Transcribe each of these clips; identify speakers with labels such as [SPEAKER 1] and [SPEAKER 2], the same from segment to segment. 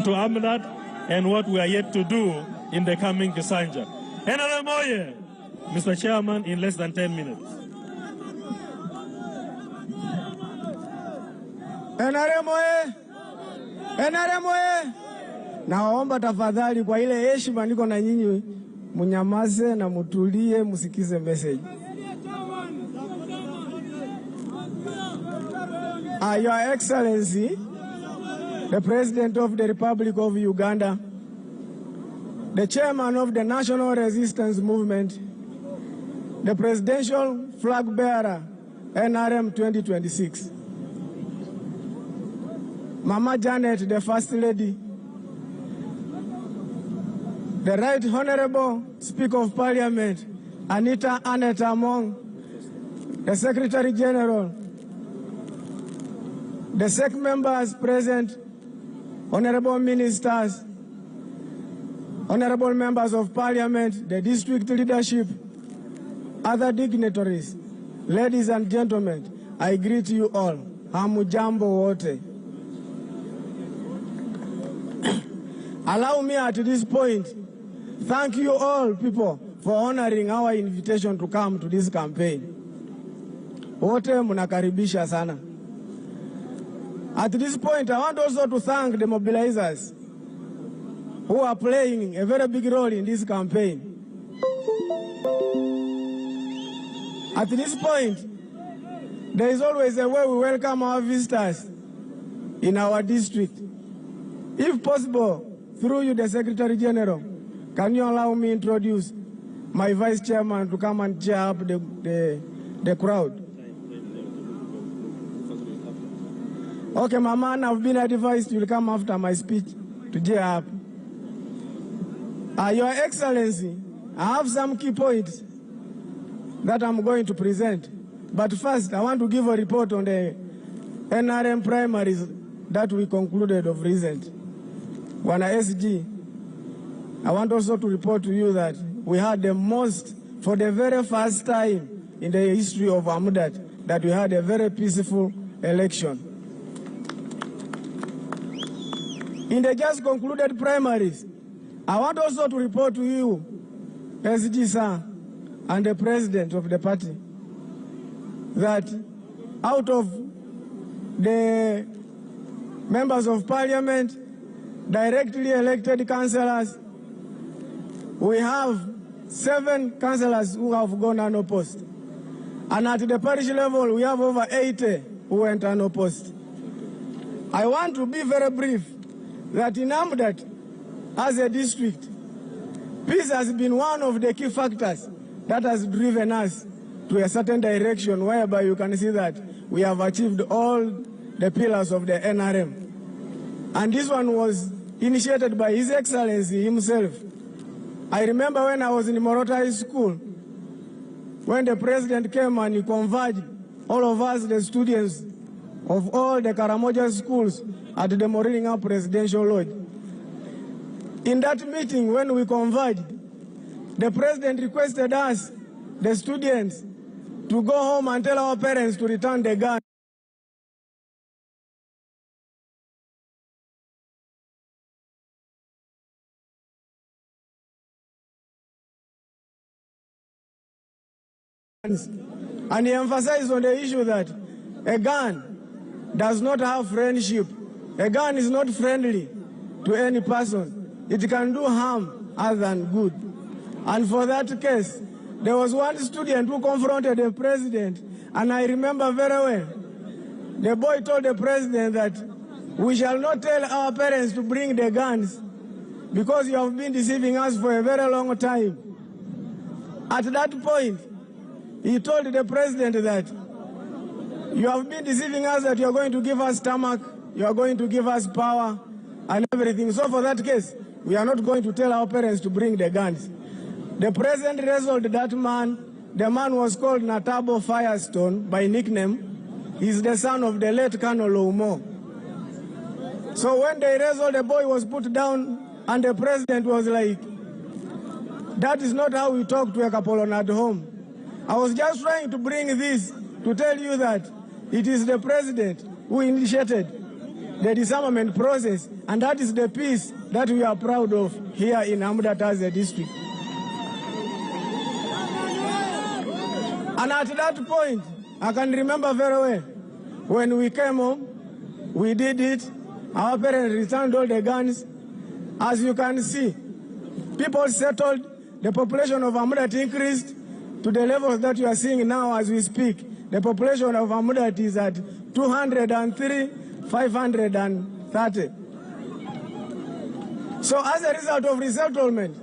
[SPEAKER 1] to Amdat and what we are yet to do in the coming Kisanja. NRM oye! Mr. Chairman, in less than 10 minutes.
[SPEAKER 2] NRM oye! NRM oye! Naomba tafadhali kwa ile heshima niko na nyinyi munyamaze na mutulie musikize message. Your Excellency, the President of the Republic of Uganda, the Chairman of the National Resistance Movement, the Presidential Flag Bearer, NRM 2026, Mama Janet, the First Lady, the Right Honorable Speaker of Parliament, Anita Annette Among, the Secretary General, the SEC members present, honorable ministers, honorable members of Parliament, the district leadership, other dignitaries, ladies and gentlemen, I greet you all. Hamujambo wote. Allow me at this point, thank you all people for honoring our invitation to come to this campaign. Wote munakaribisha sana. At this point, I want also to thank the mobilizers who are playing a very big role in this campaign. At this point, there is always a way we welcome our visitors in our district. If possible, through you, the Secretary General, can you allow me to introduce my Vice Chairman to come and cheer up the crowd? Okay, Mama, I've been advised you will come after my speech to cheer up. Your Excellency, I have some key points that I'm going to present. But first, I want to give a report on the NRM primaries that we concluded of recent. Wana SG, I want also to report to you that we had the most, for the very first time in the history of Amudat, that we had a very peaceful election. In the just concluded primaries, I want also to report to you, SG sir, and the President of the party, that out of the members of Parliament, directly elected councillors, we have 7 councillors who have gone unopposed. And at the parish level, we have over 80 who went unopposed. I want to be very brief that in Amudat, as a district, peace has been one of the key factors that has driven us to a certain direction, whereby you can see that we have achieved all the pillars of the NRM. And this one was initiated by His Excellency himself. I remember when I was in Morota High School, when the President came and he converged all of us, the students of all the Karamoja schools, at the Moringa Presidential Lodge. In that meeting, when we converged, the President requested us, the students, to go home and tell our parents to return the gun. And he emphasized on the issue that a gun does not have friendship. A gun is not friendly to any person. It can do harm other than good. And for that case, there was one student who confronted the president, and I remember very well. The boy told the president that we shall not tell our parents to bring the guns because you have been deceiving us for a very long time. At that point, he told the president that you have been deceiving us, that you are going to give us stomach, you are going to give us power and everything. So for that case, we are not going to tell our parents to bring the guns. The president resolved that man. The man was called Natabo Firestone by nickname. He's the son of the late Colonel Oumo. So when they resolved, the boy was put down and the president was like, that is not how we talk to a Kapolon at home. I was just trying to bring this to tell you that it is the president who initiated the disarmament process, and that is the peace that we are proud of here in Amudataze district. And at that point, I can remember very well, when we came home, we did it, our parents returned all the guns. As you can see, people settled, the population of Amudat increased to the levels that you are seeing now as we speak. The population of Amudat is at 203,530. So as a result of resettlement,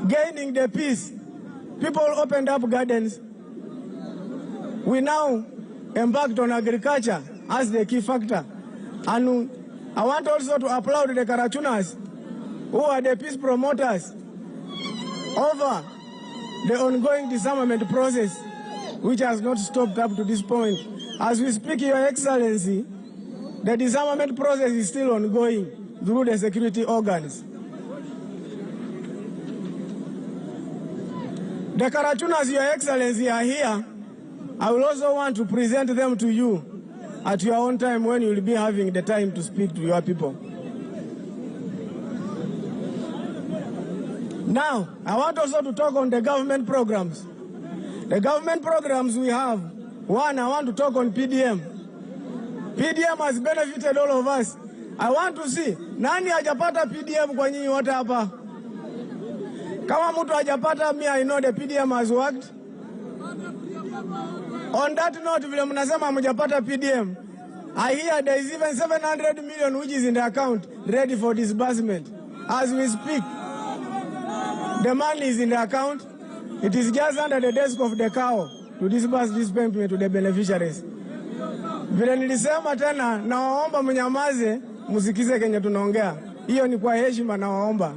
[SPEAKER 2] gaining the peace, people opened up gardens. We now embarked on agriculture as the key factor. And I want also to applaud the Karachunas, who are the peace promoters over the ongoing disarmament process, which has not stopped up to this point. As we speak, Your Excellency, the disarmament process is still ongoing through the security organs. The Karachunas, Your Excellency, are here. I will also want to present them to you at your own time when you will be having the time to speak to your people. Now, I want also to talk on the government programs. The government programs we have, one, I want to talk on PDM. PDM has benefited all of us. I want to see, nani hajapata PDM kwa nyinyi wote hapa? Kama mtu hajapata, me I know the PDM has worked. On that note, vile mnasema mjapata PDM, I hear there is even 700 million which is in the account ready for disbursement. As we speak, the money is in the account. It is just under the desk of the cow to disburse this payment to the beneficiaries. Vile nilisema tena, nawaomba mnyamaze, musikize kenye tunaongea. Hiyo ni kwa heshima, nawaomba.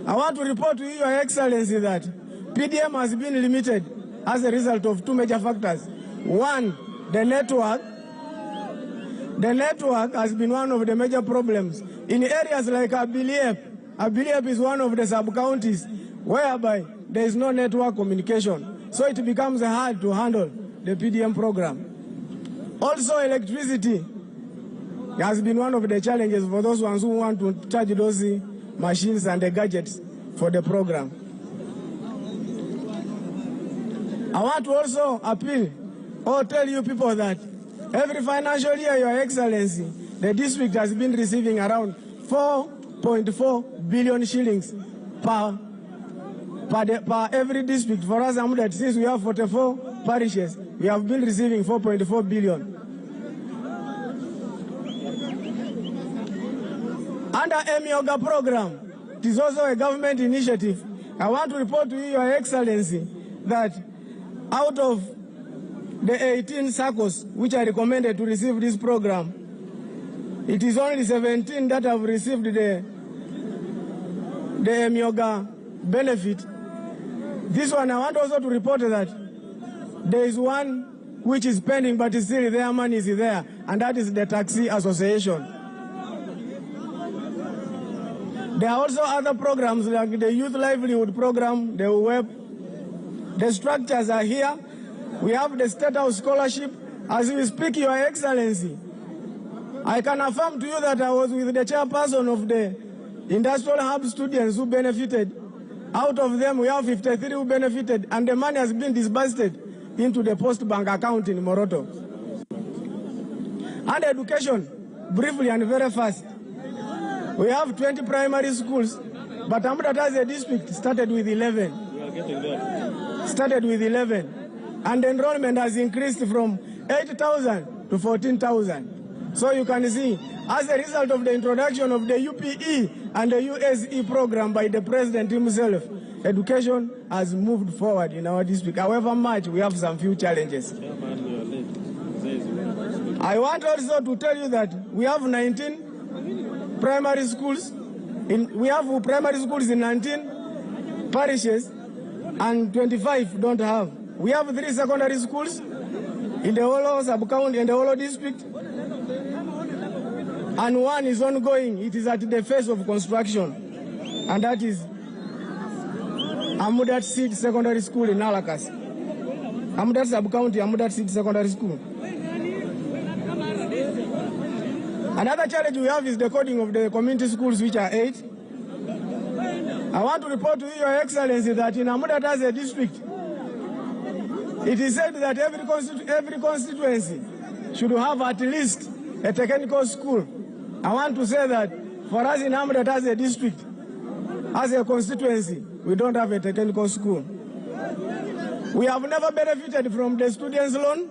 [SPEAKER 2] I want to report to Your Excellency that PDM has been limited as a result of two major factors. One, the network. The network has been one of the major problems. In areas like Abiliep, Abiliep is one of the sub-counties whereby there is no network communication. So it becomes hard to handle the PDM program. Also, electricity has been one of the challenges for those ones who want to charge those machines and the gadgets for the program. I want to also appeal or tell you people that every financial year, Your Excellency, the district has been receiving around 4.4 billion shillings per every district. For us, Amudat, since we have 44 parishes, we have been receiving 4.4 billion. Under Emioga program, it is also a government initiative. I want to report to you, Your Excellency, that out of the 18 circles which are recommended to receive this program, it is only 17 that have received the Emioga benefit. This one, I want also to report that there is one which is pending, but still their money is there, and that is the Taxi Association. There are also other programs like the Youth Livelihood Program, the web. The structures are here. We have the State House Scholarship. As we speak, Your Excellency, I can affirm to you that I was with the chairperson of the Industrial Hub students who benefited. Out of them, we have 53 who benefited, and the money has been disbursed into the Post Bank account in Moroto. And education, briefly and very fast. We have 20 primary schools, but Amudataze district started with 11.
[SPEAKER 1] We are getting there.
[SPEAKER 2] Started with 11. And enrollment has increased from 8,000 to 14,000. So you can see, as a result of the introduction of the UPE and the USE program by the president himself, education has moved forward in our district. However much, we have some few challenges. I want also to tell you that we have 19 primary schools. We have primary schools in 19 parishes, and 25 don't have. We have 3 secondary schools in the Holo sub-county and the Holo district, and one is ongoing. It is at the phase of construction, and that is Amudat Seed Secondary School in Alakas. Amudat sub-county, Amudat Seed Secondary School. Another challenge we have is the coding of the community schools, which are 8. I want to report to you, Your Excellency, that in Amudat as a district, it is said that every constituency should have at least a technical school. I want to say that for us in Amudat as a district, as a constituency, we don't have a technical school. We have never benefited from the students' loan.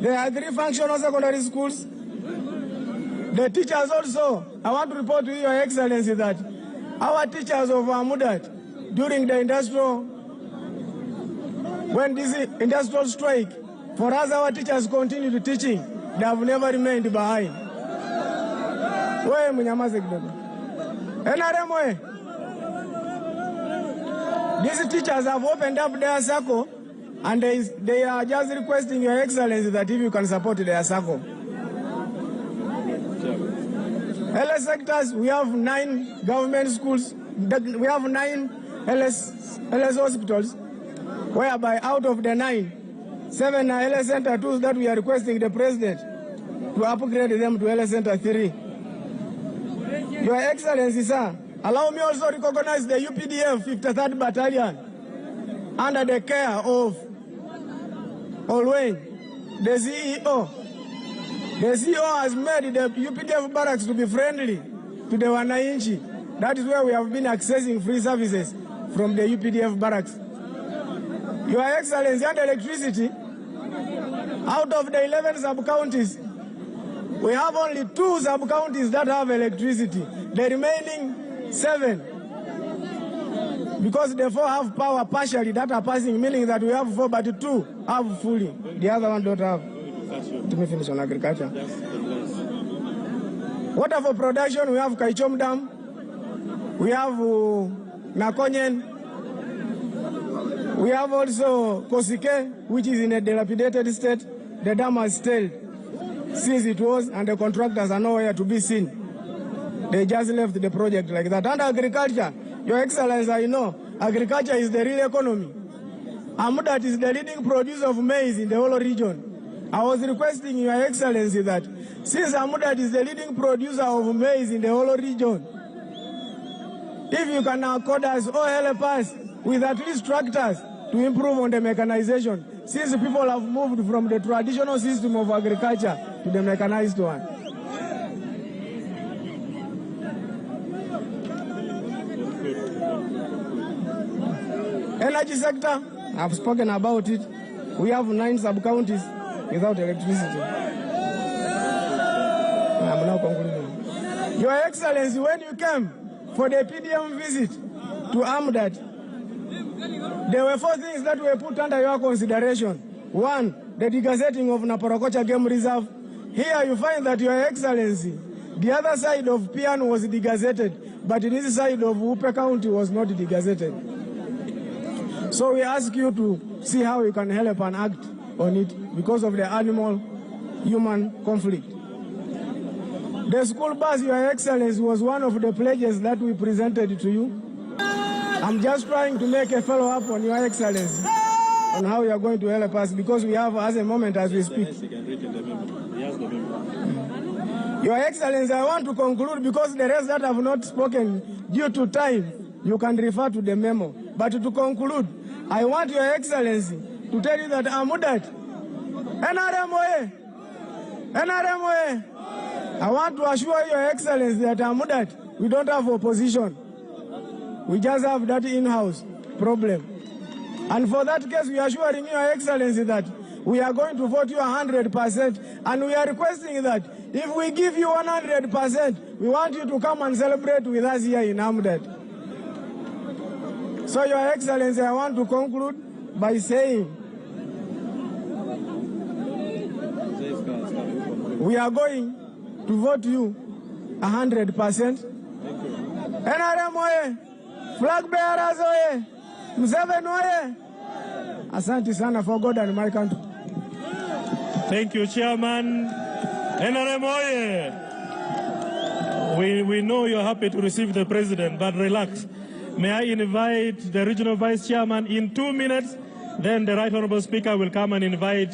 [SPEAKER 2] There are 3 functional secondary schools. The teachers also, I want to report to you, Your Excellency, that our teachers of Amudat, during the when this industrial strike, for us, our teachers continued teaching. They have never remained behind. These teachers have opened up their circle, and they are just requesting Your Excellency that if you can support their circle. LS sectors, we have 9 government schools. We have 9 LS hospitals, whereby out of the 9, 7 are LS Center 2s that we are requesting the President to upgrade them to LS Center 3. Your Excellency, sir, allow me also to recognize the UPDF 53rd Battalion under the care of Olwayne, the CEO. The CEO has made the UPDF barracks to be friendly to the Wananchi. That is where we have been accessing free services from the UPDF barracks. Your Excellency, and electricity, out of the 11 sub-counties, we have only 2 sub-counties that have electricity. The remaining 7, because the 4 have power partially that are passing, meaning that we have 4, but 2 have fully. The other one don't have. Let me finish on agriculture. Water for production, we have Kaichom Dam, we have Nakonyen, we have also Kosike, which is in a dilapidated state. The dam has stalled since it was, and the contractors are nowhere to be seen. They just left the project like that. And agriculture, Your Excellency, I know, agriculture is the real economy. Amudat is the leading producer of maize in the whole region. I was requesting Your Excellency that since Amudat is the leading producer of maize in the whole region, if you can accord us or help us with at least tractors to improve on the mechanization, since people have moved from the traditional system of agriculture to the mechanized one. Energy sector, I've spoken about it. We have 9 sub-counties without electricity. I'm now concluding. Your Excellency, when you came for the PDM visit to Amudat, there were 4 things that were put under your consideration. 1, the degazetting of Naporokocha Game Reserve. Here you find that, Your Excellency, the other side of Pian was degazetted, but this side of Upe County was not degazetted. So we ask you to see how you can help and act on it because of the animal-human conflict. The school bus, Your Excellency, was one of the pledges that we presented to you. I'm just trying to make a follow-up on Your Excellency on how you are going to help us, because we have as a moment as we speak. Your Excellency, I want to conclude, because the rest that have not spoken due to time, you can refer to the memo. But to conclude, I want Your Excellency to tell you that Amudat, NRMOA, I want to assure Your Excellency that Amudat, we don't have opposition. We just have that in-house problem. And for that case, we are assuring Your Excellency that we are going to vote you 100%. And we are requesting that if we give you 100%, we want you to come and celebrate with us here in Amudat. So, Your Excellency, I want to conclude by saying we are going to vote you 100%. NRM oye! Flag bearers oye! Museveni oye! Asante sana for God and my country.
[SPEAKER 1] Thank you, Chairman. NRM oye! We know you're happy to receive the President, but relax. May I invite the Regional Vice Chairman in 2 minutes, then the Right Honorable Speaker will come and invite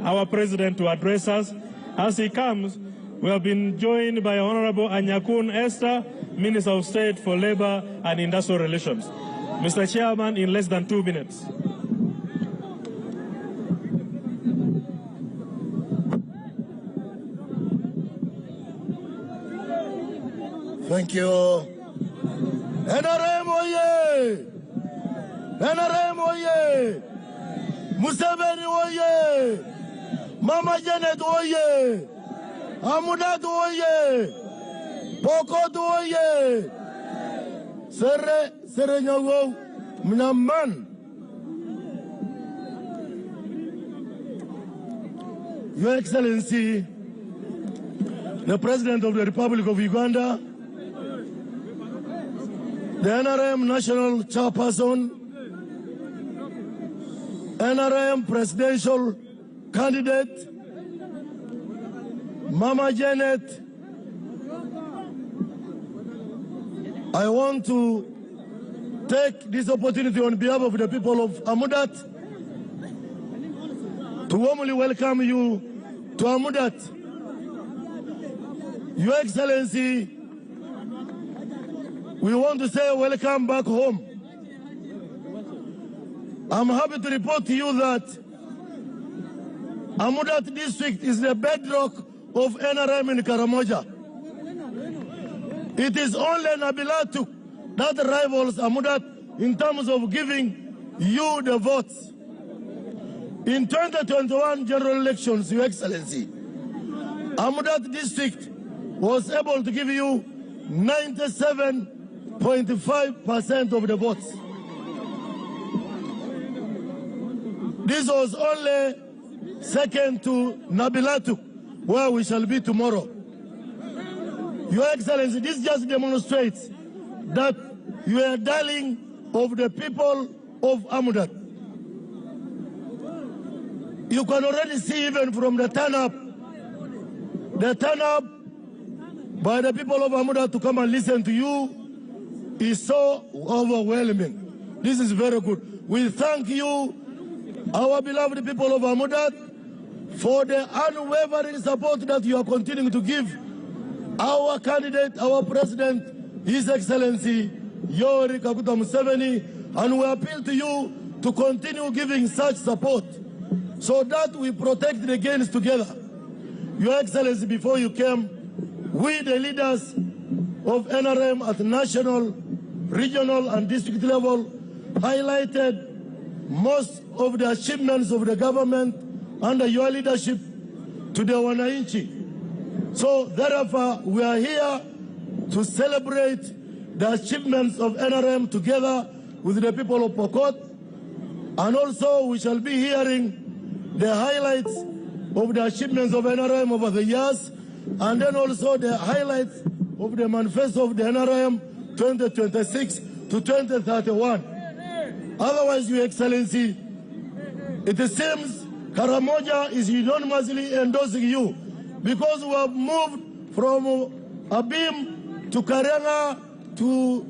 [SPEAKER 1] our president to address us. As he comes, we have been joined by Honorable Anyakun Esther, Minister of State for Labor and Industrial Relations. Mr. Chairman, in less than 2 minutes.
[SPEAKER 3] Thank you. NRM oye! NRM oye! Museveni oye! Mama Janet oye! Amudat oye! Kotido oye! Sere nyago mnaman. Your Excellency, the President of the Republic of Uganda, the NRM National Chairperson, NRM Presidential Candidate, Mama Janet, I want to take this opportunity on behalf of the people of Amudat to warmly welcome you to Amudat. Your Excellency, we want to say welcome back home. I'm happy to report to you that Amudat district is the bedrock of NRM in Karamoja. It is only Nabilatu that rivals Amudat in terms of giving you the votes. In 2021 general elections, Your Excellency, Amudat district was able to give you 97.5% of the votes. This was only second to Nabilatu, where we shall be tomorrow. Your Excellency, this just demonstrates that you are darling of the people of Amudat. You can already see even from the turn-up by the people of Amudat to come and listen to you is so overwhelming. This is very good. We thank you, our beloved people of Amudat, for the unwavering support that you are continuing to give our candidate, our president, His Excellency Yoweri Kaguta Museveni, and we appeal to you to continue giving such support so that we protect the gains together. Your Excellency, before you came, we, the leaders of NRM at national, regional, and district level, highlighted most of the achievements of the government under your leadership to the wananchi. So, therefore, we are here to celebrate the achievements of NRM together with the people of Pokot, and also we shall be hearing the highlights of the achievements of NRM over the years, and then also the highlights of the manifesto of the NRM 2026 to 2031. Otherwise, Your Excellency, it seems Karamoja is unanimously endorsing you because we have moved from Abim to Karenga to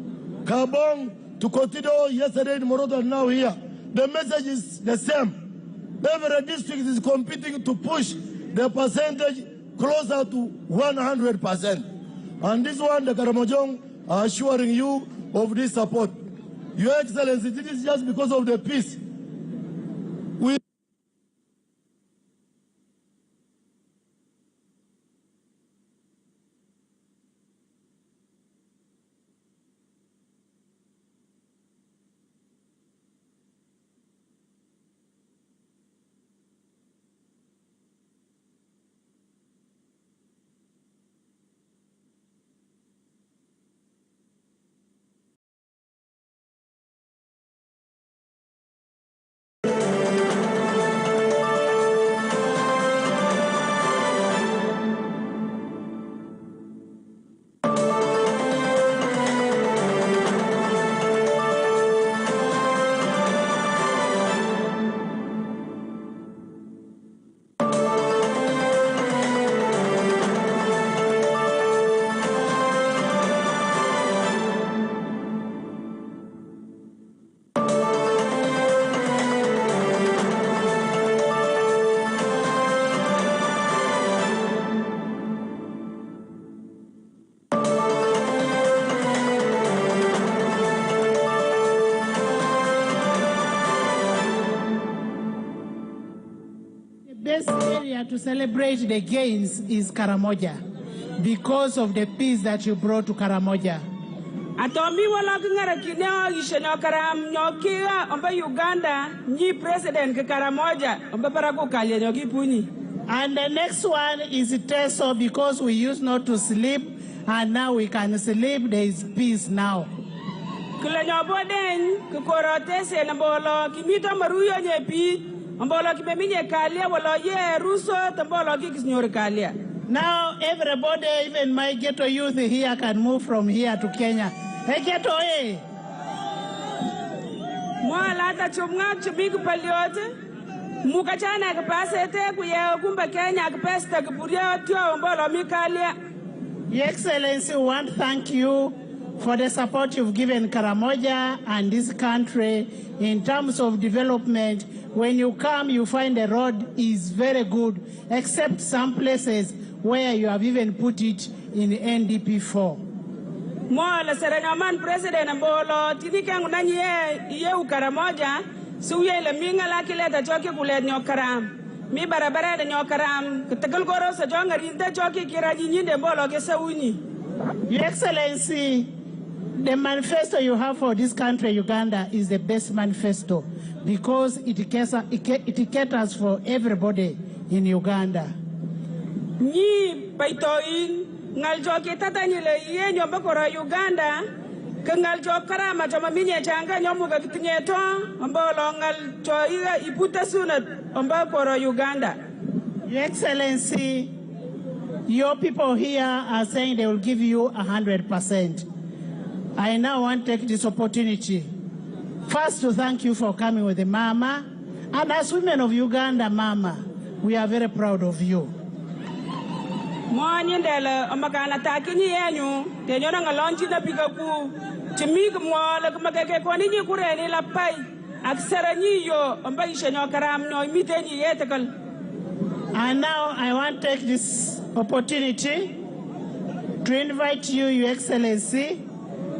[SPEAKER 3] Kabong to Kotido yesterday in Moroto and now here. The message is the same. Every district is competing to push the percentage closer to 100%. And this one, the Karamojong are assuring you of this support. Your Excellency, this is just because of the peace. We
[SPEAKER 4] best area to celebrate the gains is Karamoja because of the peace that you brought to Karamoja.
[SPEAKER 5] Atomi wala kingara kinyo ishenyo karam nyokia omba Uganda ni president ke Karamoja omba paraku kalye nyoki puni.
[SPEAKER 4] And the next one is Teso because we used not to sleep and now we can sleep. There is peace now.
[SPEAKER 5] Kule nyoboden kukorote se nambolo kimito maruyo nyepi ambolo kimeminye kalia wala ye ruso tambolo kikisnyori kalia.
[SPEAKER 4] Now everybody, even my ghetto youth here can move from here to Kenya. Hey ghetto eh.
[SPEAKER 5] Mwala ta chumga chumiku paliote. Mukachana kapasete kuye kumba Kenya kapesta kupuria tio ambolo mikalia.
[SPEAKER 4] Your Excellency, we want to thank you for the support you've given Karamoja and this country in terms of development. When you come, you find the road is very good, except some places where you have even put it in NDP4.
[SPEAKER 5] Mwala serenyaman president ambolo tinikang nanye ye Karamoja suye le minga lakile ta choki kule nyokaram. Mi barabara de nyokaram ketekel goro sa jonga rinde choki kiraji nyinde mbolo ke sauni.
[SPEAKER 4] Your Excellency, the manifesto you have for this country, Uganda, is the best manifesto because it caters for everybody in Uganda.
[SPEAKER 5] Ni paitoin ngal choki tatanyile ye nyomba kora Uganda kengal chok karama choma minye changa nyomuga kitinyeto ambolo ngal choiga iputa sunat amba kora Uganda.
[SPEAKER 4] Your Excellency, your people here are saying they will give you 100%. I now want to take this opportunity first to thank you for coming with the Mama. And as women of Uganda, Mama, we are very proud of you.
[SPEAKER 5] Mwanyendele omakana takini yenyu tenyona ngalonchi na pikaku chimik mwala kumakeke kwa ninyi kureni la pai aksara nyiyo amba ishenyo karam no imiteni yetekal.
[SPEAKER 4] And now I want to take this opportunity to invite you, Your Excellency,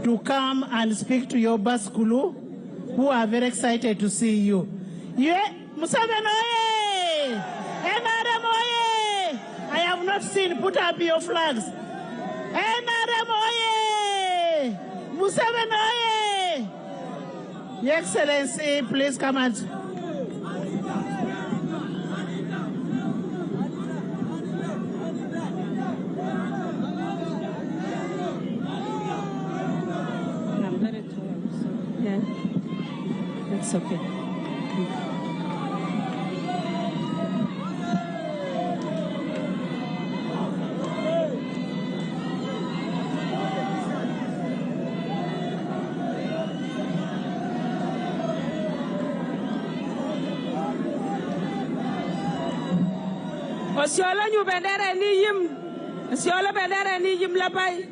[SPEAKER 4] to come and speak to your Baskulu, who are very excited to see you. Museveni oye! NRM oye! I have not seen, put up your flags. NRM oye! Museveni oye! Your Excellency, please come and...
[SPEAKER 5] Yeah, that's okay. Osiola nyu bendera ni yim. Osiola bendera ni yim lapai.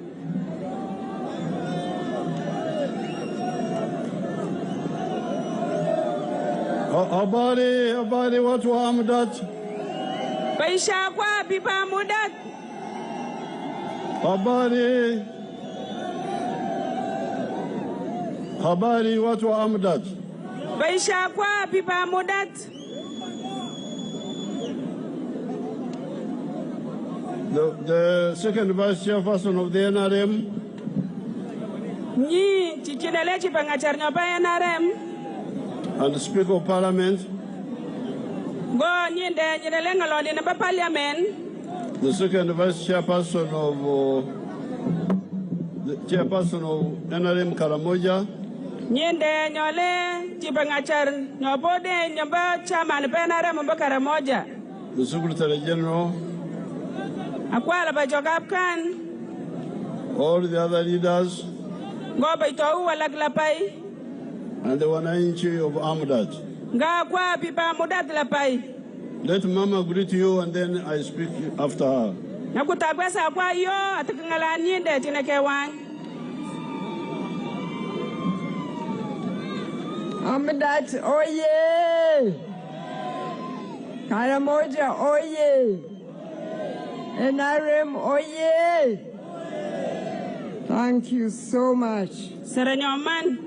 [SPEAKER 3] Habari watu wa Amudat.
[SPEAKER 5] Baisha kwa bipa Amudat.
[SPEAKER 3] Habari watu wa Amudat.
[SPEAKER 5] Baisha kwa bipa Amudat.
[SPEAKER 3] The second vice chairperson of the NRM.
[SPEAKER 5] Ni chichinele chipangachar nyoba NRM.
[SPEAKER 3] And the Speaker of Parliament.
[SPEAKER 5] Go nyinde nyinele ngaloni namba parliament.
[SPEAKER 3] The second vice chairperson of NRM Karamoja.
[SPEAKER 5] Nyinde nyole chipangachar nyobode nyamba chairman NRM mba Karamoja.
[SPEAKER 3] The Secretary General.
[SPEAKER 5] Akwala bajogap kan.
[SPEAKER 3] All the other leaders.
[SPEAKER 5] Go baito walaglapai.
[SPEAKER 3] And the wananchi of Amudat. Let Mama greet you and then I speak after her.
[SPEAKER 6] Amudat oye! Karamoja oye! NRM oye! Thank you so much.
[SPEAKER 5] Serenyoman.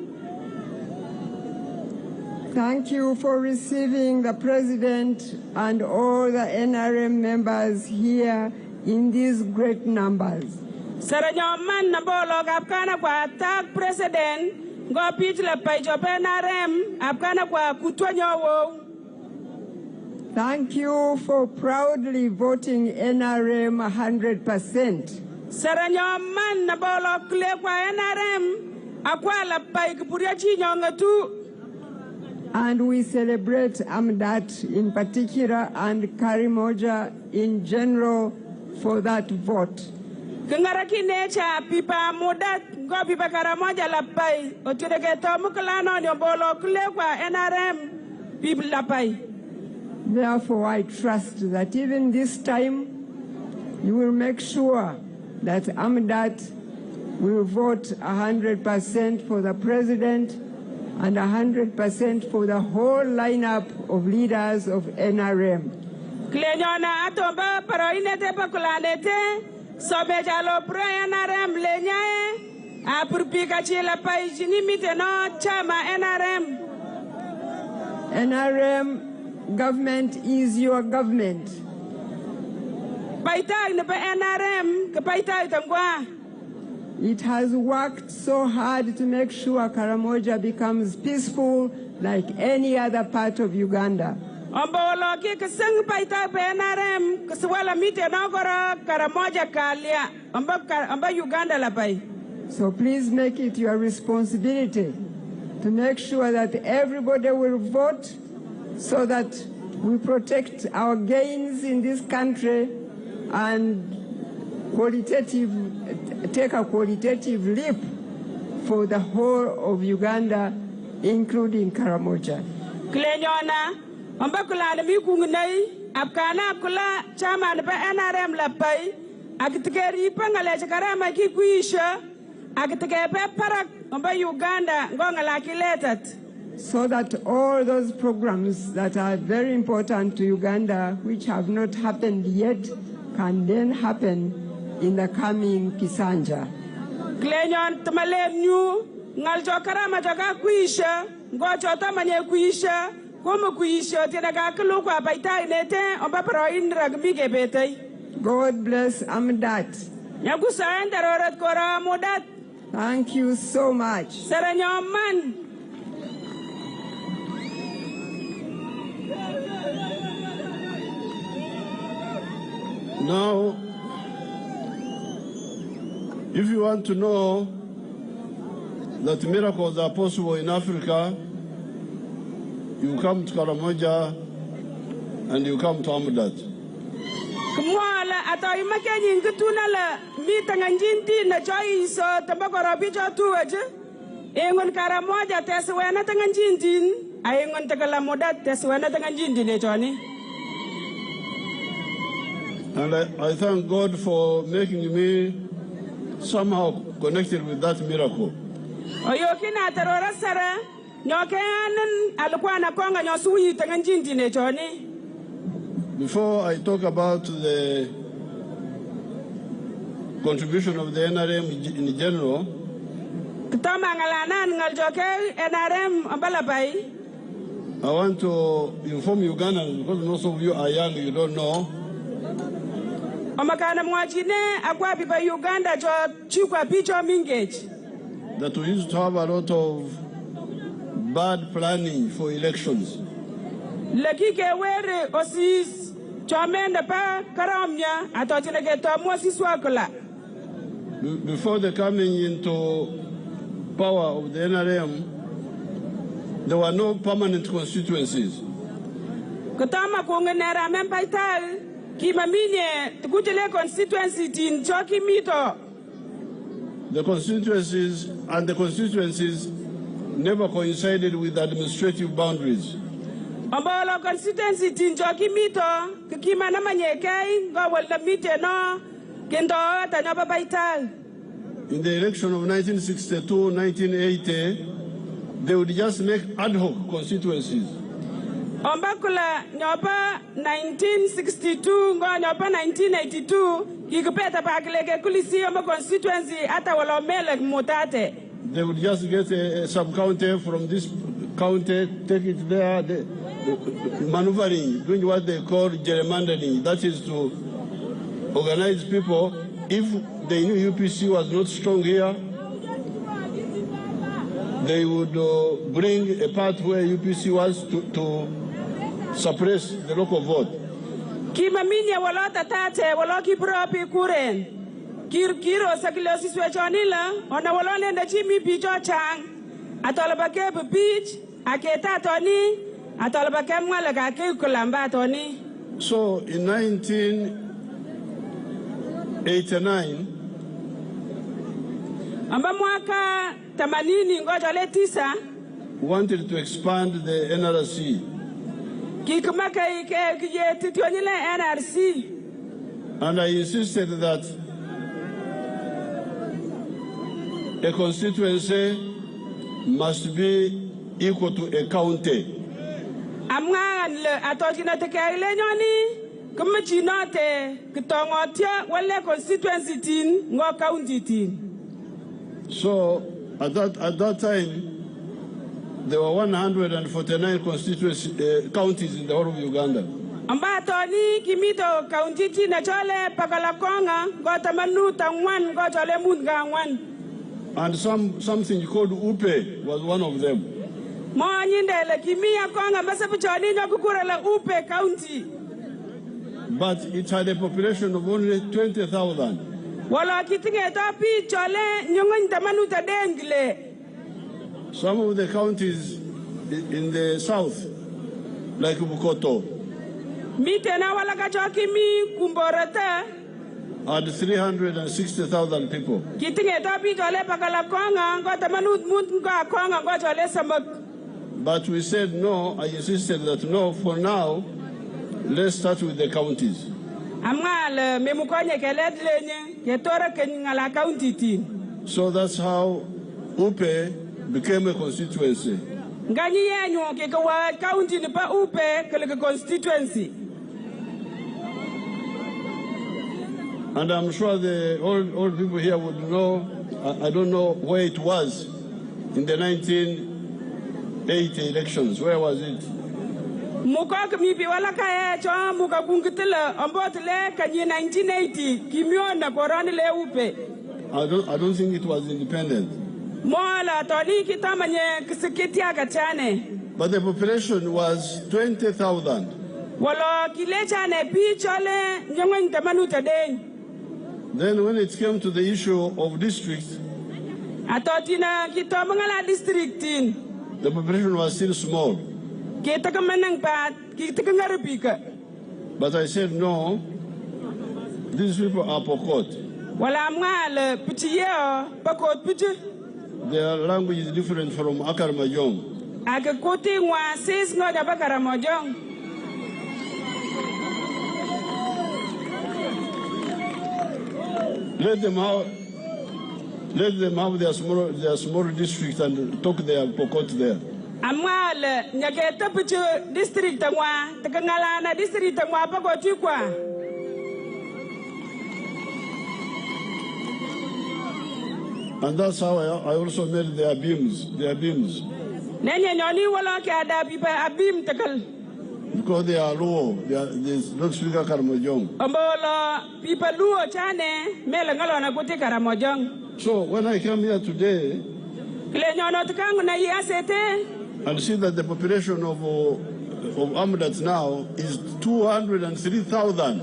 [SPEAKER 6] Thank you for receiving the President and all the NRM members here in these great numbers.
[SPEAKER 5] Saranyoman nabolo kapkana kwa tag President go pitch la paijope NRM apkana kwa kutwanyowo.
[SPEAKER 6] Thank you for proudly voting NRM 100%.
[SPEAKER 5] Saranyoman nabolo kule kwa NRM akwa la pai kupuria chinyonga tu.
[SPEAKER 6] And we celebrate Amdat in particular and Karimoja in general for that vote.
[SPEAKER 5] Kengaraki necha pipa mudat go pipa Karamoja la pai otireke tomuklano nyobolo kule kwa NRM people la pai.
[SPEAKER 6] Therefore, I trust that even this time you will make sure that Amdat will vote 100% for the President and 100% for the whole lineup of leaders of NRM.
[SPEAKER 5] Klenyona atomba paroinete pakulanete sobejalo pro NRM lenyae apurpika chila pai jinimite no chama NRM.
[SPEAKER 6] NRM government is your government.
[SPEAKER 5] Paita ne pa NRM ke paita itangwa.
[SPEAKER 6] It has worked so hard to make sure Karamoja becomes peaceful like any other part of Uganda.
[SPEAKER 5] Ombolo ki keseng paita pe NRM keswala mite nogoro Karamoja kalia amba Uganda la pai.
[SPEAKER 6] So please make it your responsibility to make sure that everybody will vote so that we protect our gains in this country and take a qualitative leap for the whole of Uganda, including Karamoja.
[SPEAKER 5] Klenyona, ambakula mi kungunai, apkana kula chama pa NRM la pai, akitikeri pangale chakarama ki kuisha, akitikepe parak amba Uganda ngongala kiletat.
[SPEAKER 6] So that all those programs that are very important to Uganda, which have not happened yet, can then happen in the coming Kisanja.
[SPEAKER 5] Glenyon tumalem nyu ngal jokarama joka kuisha ngocho tamanye kuisha komo kuisha tena ka kulu kwa baita inete omba pro indra gmige betay.
[SPEAKER 6] God bless Amdat.
[SPEAKER 5] Nyagusa endarorat kora modat.
[SPEAKER 6] Thank you so much.
[SPEAKER 5] Saranyoman.
[SPEAKER 3] Now, if you want to know that miracles are possible in Africa, you come to Karamoja and you come to Amdat.
[SPEAKER 5] Kumwala atau imakanya ingkutuna la mitanganjinti na choi so tambakoro bicho tuwaje. Engon Karamoja teswena tanganjintin, ayengon Takalamodat teswena tanganjintin ne choni.
[SPEAKER 3] And I thank God for making me somehow connected with that miracle.
[SPEAKER 5] Oyokina tarora sara nyokeanan alikuwa na konga nyosuyi tanganjinti ne choni.
[SPEAKER 3] Before I talk about the contribution of the NRM in general,
[SPEAKER 5] Kitama ngalanan ngaljoke NRM ambalabai.
[SPEAKER 3] I want to inform Ugandans, because most of you are young, you don't know.
[SPEAKER 5] Omakana mwachine akwa pipa Uganda jo chukwa picho mingeji.
[SPEAKER 3] That we used to have a lot of bad planning for elections.
[SPEAKER 5] Lekike were osis chomende pa karamnya atotineke tomo siswakola.
[SPEAKER 3] Before the coming into power of the NRM, there were no permanent constituencies.
[SPEAKER 5] Kutama kungenera mempaital kimamine tukutile constituency tin choki mito.
[SPEAKER 3] The constituencies never coincided with administrative boundaries.
[SPEAKER 5] Ombolo constituency tin choki mito kikima na manyekai ngawala mite no kendo tanyoba baital.
[SPEAKER 3] In the election of 1962, 1980, they would just make ad hoc constituencies.
[SPEAKER 5] Ombakula nyopa 1962 ngo nyopa 1982 ikupeta pakileke kulisi omba constituency ata walomele mutate.
[SPEAKER 3] They would just get a sub-county from this
[SPEAKER 7] county, take it there, maneuvering, doing what they call gerrymandering. That is to organize people. If the new UPC was not strong here, they would bring a part where UPC was to suppress the local vote.
[SPEAKER 5] Kimaminya wala tatate wala kipropi kuren. Kiro sakilosi swechonila ona wala nenda chimi bicho chang. Atolabake beach aketa toni atolabake mwala kake kulamba toni.
[SPEAKER 7] So in 1989,
[SPEAKER 5] amba mwaka 80 ngoja le 9
[SPEAKER 7] wanted to expand the NRC. And I insisted that a constituency must be equal to a county. So at that time, there were 149 counties in the whole of Uganda. And something called Upe was one of them. But it had a population of only 20,000. Some of the counties in the south, like Kotido, had 360,000 people. But we said no, I insisted that no, for now, let's start with the counties. So that's how Upe became a constituency. And I'm sure the old people here would know, I don't know where it was in the 1980 elections. Where was it?
[SPEAKER 5] I
[SPEAKER 7] don't think it was independent. But the population was 20,000. Then when it came to the issue of districts, the population was still small. But I said, no, these people are Pokot. Their language is different from Akarmajong. Let them have their small district and talk their Pokot there. And that's how I also made their beams. Because they are low, they don't speak Karamojong. So when I came here today and see that the population of Amudat now is 203,000.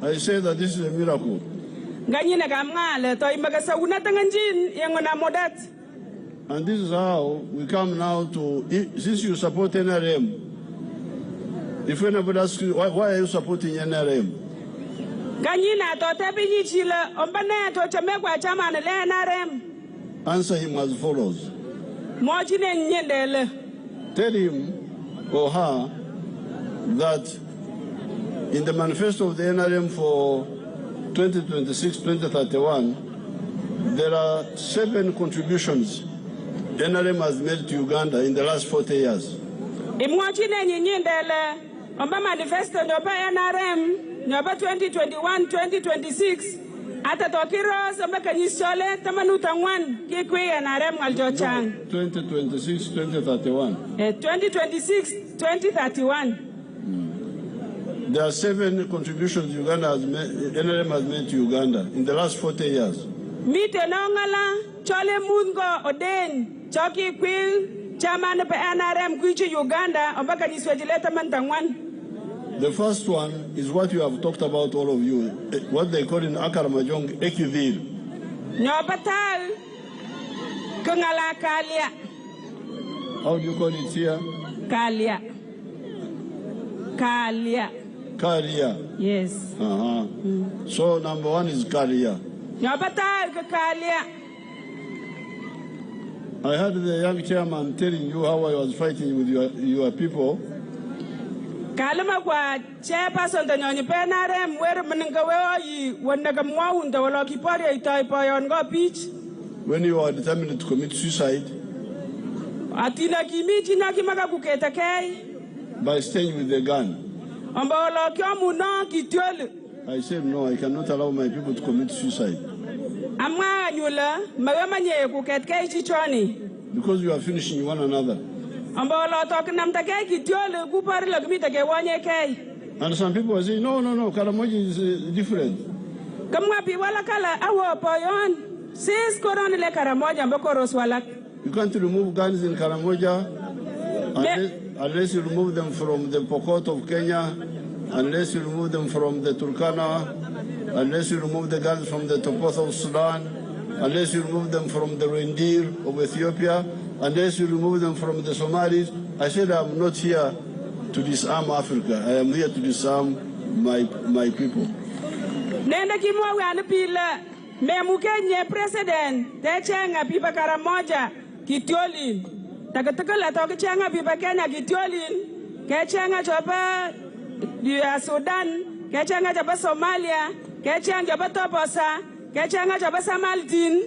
[SPEAKER 7] I say that this is a miracle. And this is how we come now to, since you support NRM, if anybody asks you, why are you supporting NRM? Answer him as follows. Tell him or her that in the manifesto of the NRM for 2026-2031, there are 7 contributions NRM has made to Uganda in the last 40 years.
[SPEAKER 5] nyoba 2021-2026 ata tokiro sambaka nyisole tamanuta ngwan kikwe na rem ngaljo chang
[SPEAKER 7] 2026-2031.
[SPEAKER 5] 2026-2031.
[SPEAKER 7] There are 7 contributions Uganda has made, NRM has made to Uganda in the last 40 years.
[SPEAKER 5] Mite nongala chole mungo oden choki kwil chairman pa NRM kuichi Uganda ambaka nyiswejileta mantangwan.
[SPEAKER 7] The first one is what you have talked about, all of you, what they call in Akaramajong Ekivir.
[SPEAKER 5] Nyobatal kungala kalia.
[SPEAKER 7] How do you call it here?
[SPEAKER 5] Kalia. Kalia.
[SPEAKER 7] Karia.
[SPEAKER 5] Yes.
[SPEAKER 7] So number 1 is Karia.
[SPEAKER 5] Nyobatal kalia.
[SPEAKER 7] I heard the young chairman telling you how I was fighting with your people.
[SPEAKER 5] Kalama kwa chairperson da nyonyi penare mwere mninga wewa yi wanaga mwawunda wala kipari ya itaipa ya nga beach.
[SPEAKER 7] When you are determined to commit suicide.
[SPEAKER 5] Atina kimiti na kimaka kuketa kei.
[SPEAKER 7] By staying with the gun.
[SPEAKER 5] Amba wala kia muna kitiole.
[SPEAKER 7] I said no, I cannot allow my people to commit suicide.
[SPEAKER 5] Ama nyula mawema nye kuketa kei chichoni.
[SPEAKER 7] Because you are finishing one another. And some people are saying, no, Karamoja is different. You can't remove guns in Karamoja unless you remove them from the Pokot of Kenya, unless you remove them from the Turkana, unless you remove the guns from the Topoth of Sudan, unless you remove them from the Rendir of Ethiopia, unless you remove them from the Somalis. I said I'm not here to disarm Africa. I am here to disarm my people.
[SPEAKER 5] Nenda kimwa wana pila memukenye president techenga pipa Karamoja kitiolin takatakala toke chenga pipa Kenya kitiolin kechenga chopa Sudan kechenga chopa Somalia kechenga chopa Toposa kechenga chopa Samaldin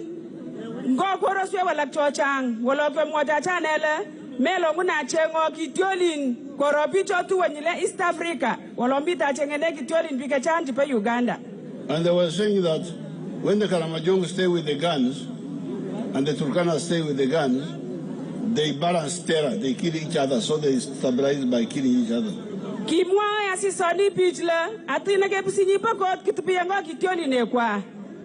[SPEAKER 5] ngo koroswe wala chochang wala kwe mwaja chanele melo nguna chengo kitiolin koropicho tu wanyile East Africa wala mbita chengene kitiolin pika chanji pa Uganda.
[SPEAKER 7] And they were saying that when the Karamajong stay with the guns and the Turkana stay with the guns, they balance terror, they kill each other, so they stabilize by killing each other.
[SPEAKER 5] Kimwa ya sisoni pichla atina ke pusinyi pakot kitupiyango kitioli ne kwa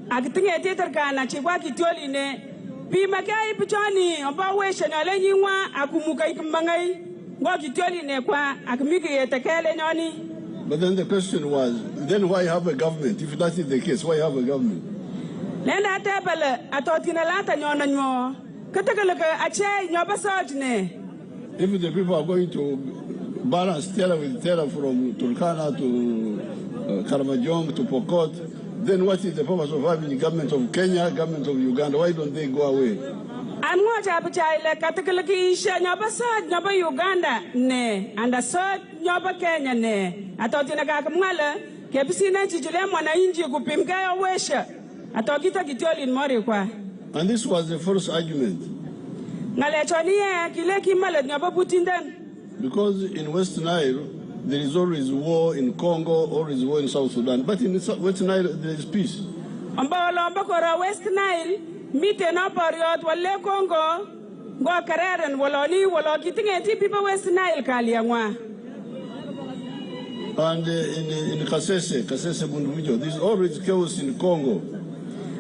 [SPEAKER 5] akitinge teterkana chikwa kitioli ne pima kai pichoni omba weshe nyale nyingwa akumuka ikimangai ngo kitioli ne kwa akimiki yetekele nyoni.
[SPEAKER 7] But then the question was, then why have a government? If that is the case, why have a government?
[SPEAKER 5] Lenda tebele atotina lata nyona nyo katakalaka ache nyoba sojne.
[SPEAKER 7] If the people are going to balance terror with terror from Turkana to Karamajong to Pokot, then what is the purpose of having the government of Kenya, government of Uganda? Why don't they go away?
[SPEAKER 5] Anwaja apichaile katakalaki isha nyoba soj nyoba Uganda ne anda soj nyoba Kenya ne atotina kakamwala kepisina chichile mwana inji kupimkaya wesha atokita kitioli nmori kwa.
[SPEAKER 7] And this was the first argument.
[SPEAKER 5] Ngalechonie kile kimale nyoba Putindan.
[SPEAKER 7] Because in West Nile, there is always war in Congo, always war in South Sudan. But in West Nile, there is peace.
[SPEAKER 5] Omba kora West Nile, mite no pariot wale Congo, go kareren waloni walo kitingeti people West Nile kaliangwa.
[SPEAKER 7] And in Kasese Bunduwijo, there is always chaos in Congo.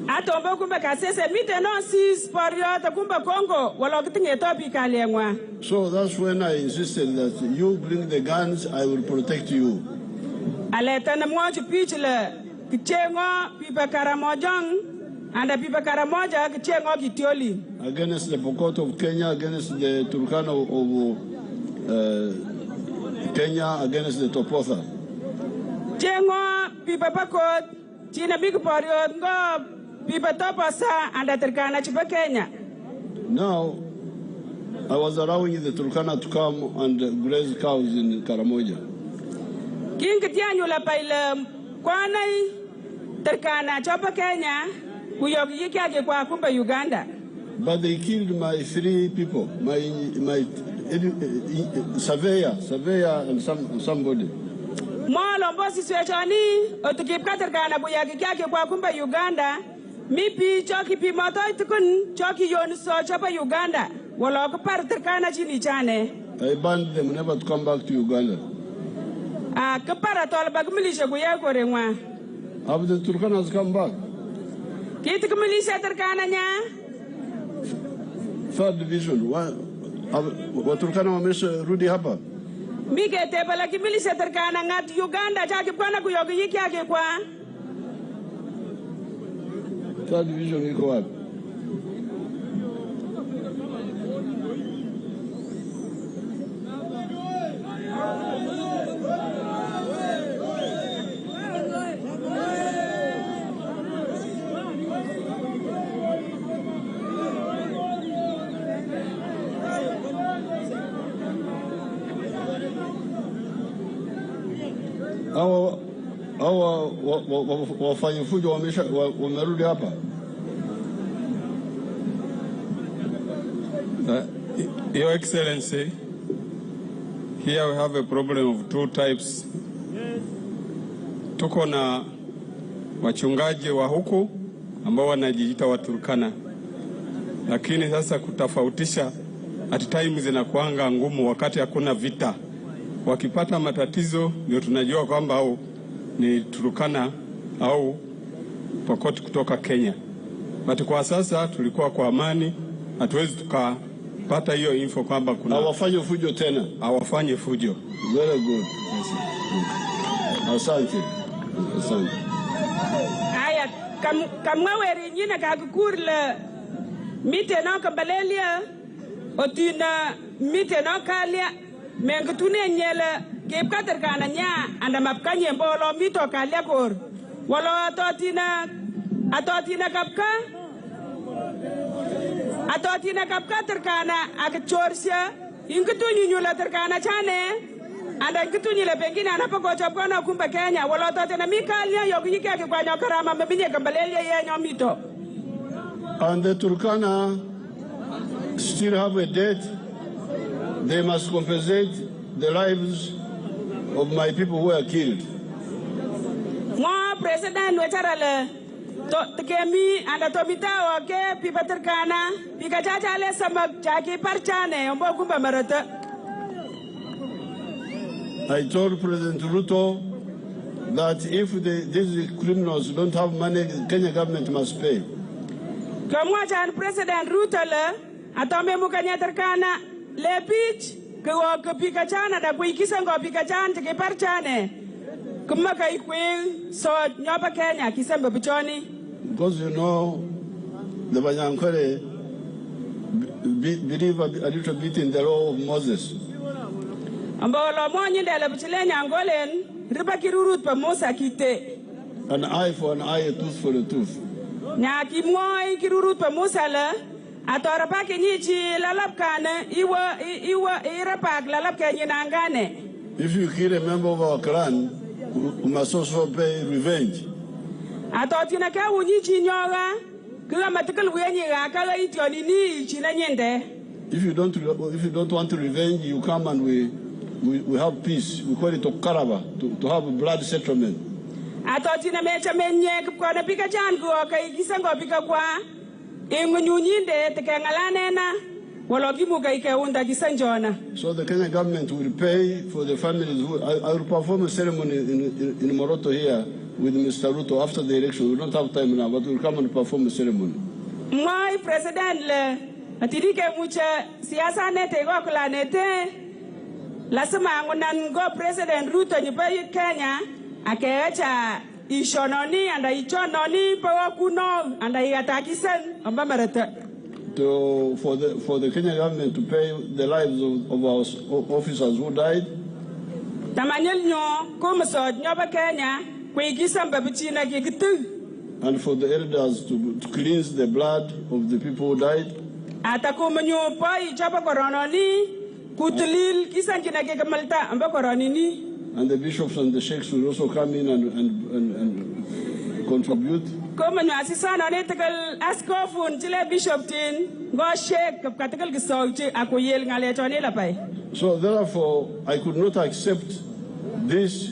[SPEAKER 5] Atomba kumbe Kasese mite no sis pariot kumbe Congo walo kitingeti kaliangwa.
[SPEAKER 7] So that's when I insisted that you bring the guns, I will protect you.
[SPEAKER 5] Aleta na mwachi pichile kichengo pipa Karamojong anda pipa Karamoja kichengo kitioli.
[SPEAKER 7] Against the Pokot of Kenya, against the Turkana of Kenya, against the Topotha.
[SPEAKER 5] Chengo pipa Pokot, china big pariot ngo pipa Toposa anda Turkana chipa Kenya.
[SPEAKER 7] Now, I was allowing the Turkana to come and graze cows in Karamoja.
[SPEAKER 5] King Kitianyu la paile kwanai Turkana chopa Kenya kuyogi yake kwa kumba Uganda.
[SPEAKER 7] But they killed my 3 people, my surveyor and somebody.
[SPEAKER 5] Molo mbosi swechoni otukipka Turkana buyaki kyake kwa kumba Uganda. Mipi choki pi motoy tukun choki yon so chapa Uganda. Wala ko par Turkana chini chane.
[SPEAKER 7] I banned them never to come back to Uganda.
[SPEAKER 5] Kapara tol bagmilisha guya korengwa.
[SPEAKER 7] Have the Turkanas come back?
[SPEAKER 5] Kiti kumilisha Turkana nya?
[SPEAKER 7] 3rd division. What Turkana wamesha rudi hapa?
[SPEAKER 5] Mike tebala kimilisha Turkana ngat Uganda chaki kwana kuyogi yiki yake kwa?
[SPEAKER 7] 3rd division iko wapi? Hawa wafanya fujo wamerudi hapa.
[SPEAKER 8] Your Excellency, here we have a problem of two types. Tuko na wachungaji wa huku ambao wanajiita Waturkana, lakini sasa kutofautisha at times zinakuanga ngumu wakati hakuna vita. Wakipata matatizo ndio tunajua kwamba au ni Turkana au Pokot kutoka Kenya. But kwa sasa tulikuwa kwa amani, hatuwezi tukapata hiyo info kwamba kuna
[SPEAKER 7] hawafanye fujo tena.
[SPEAKER 8] Hawafanye fujo.
[SPEAKER 7] Very good. Asante. Asante.
[SPEAKER 5] Aya kamwaweri nyina kakukurla miteno kambalelia otina miteno kalia mengtune nyela kepka Turkana nya anda mapkanye mbolo mito kalia kor walo atotina kapka Turkana akchorsia inkutunyi nyula Turkana chane anda inkutunyi le pengine anapoko chapkona kumba Kenya walo atotina mikalia yogi yake kwa nyokarama mbinye kambalelia yenyo mito.
[SPEAKER 7] And the Turkana still have a debt. They must compensate the lives of my people who are killed.
[SPEAKER 5] Mo President wetarale to kemi anda to bitawo ke pipa Turkana pika chacha le samak chaki parchane ombo kumba marata.
[SPEAKER 7] I told President Ruto that if these criminals don't have money, the Kenya government must pay.
[SPEAKER 5] Kamwajan President Ruto le atome mukanya Turkana le pitch kwa pika chana da kuikisa ngo pika chana chaki parchane. Kumaka ikwe so nyoba Kenya kisembe bichoni.
[SPEAKER 7] Because you know the Banyankore believe a little bit in the law of Moses.
[SPEAKER 5] Ambolo monyi ndele bichilenya angolen riba kirurut pa Musa kite.
[SPEAKER 7] An eye for an eye, a tooth for a tooth.
[SPEAKER 5] Nya kimoi kirurut pa Musa la atora pa kenyichi lalap kane iwa irapak lalap kenyi nangane.
[SPEAKER 7] If you kill a member of our clan, we must also pay revenge.
[SPEAKER 5] Atotina ka unyichi nyoga kila matikal wenyi ga kala itioni ni china nyende.
[SPEAKER 7] If you don't want revenge, you come and we have peace. We call it Okaraba, to have a blood settlement.
[SPEAKER 5] Atotina mecha menye kupkona pika changu kai kisango pika kwa ingunyunyinde tekengalane na walogimu kai keunda kisanjona.
[SPEAKER 7] So the Kenya government will pay for the families who I will perform a ceremony in Moroto here with Mr. Ruto after the election. We don't have time now, but we'll come and perform a ceremony.
[SPEAKER 5] My president le atirike mucha siasa nete go kula nete lasema ngunan go President Ruto nyipa Kenya akeacha ishononi anda ichononi pawa kuno anda iatakisen amba marata.
[SPEAKER 7] For the Kenya government to pay the lives of our officers who died.
[SPEAKER 5] Tamanyel nyo kumusod nyoba Kenya kuikisa mbabichina kikitu.
[SPEAKER 7] And for the elders to cleanse the blood of the people who died.
[SPEAKER 5] Atakumunyo pa ichapa korononi kutlil kisanjina kikamalta amba koronini.
[SPEAKER 7] And the bishops and the sheikhs will also come in and contribute.
[SPEAKER 5] Komunyo asisana netakal askofun chile bishop tin go sheikh katakal kisauchi akuyel ngaletoni lapay.
[SPEAKER 7] So therefore, I could not accept this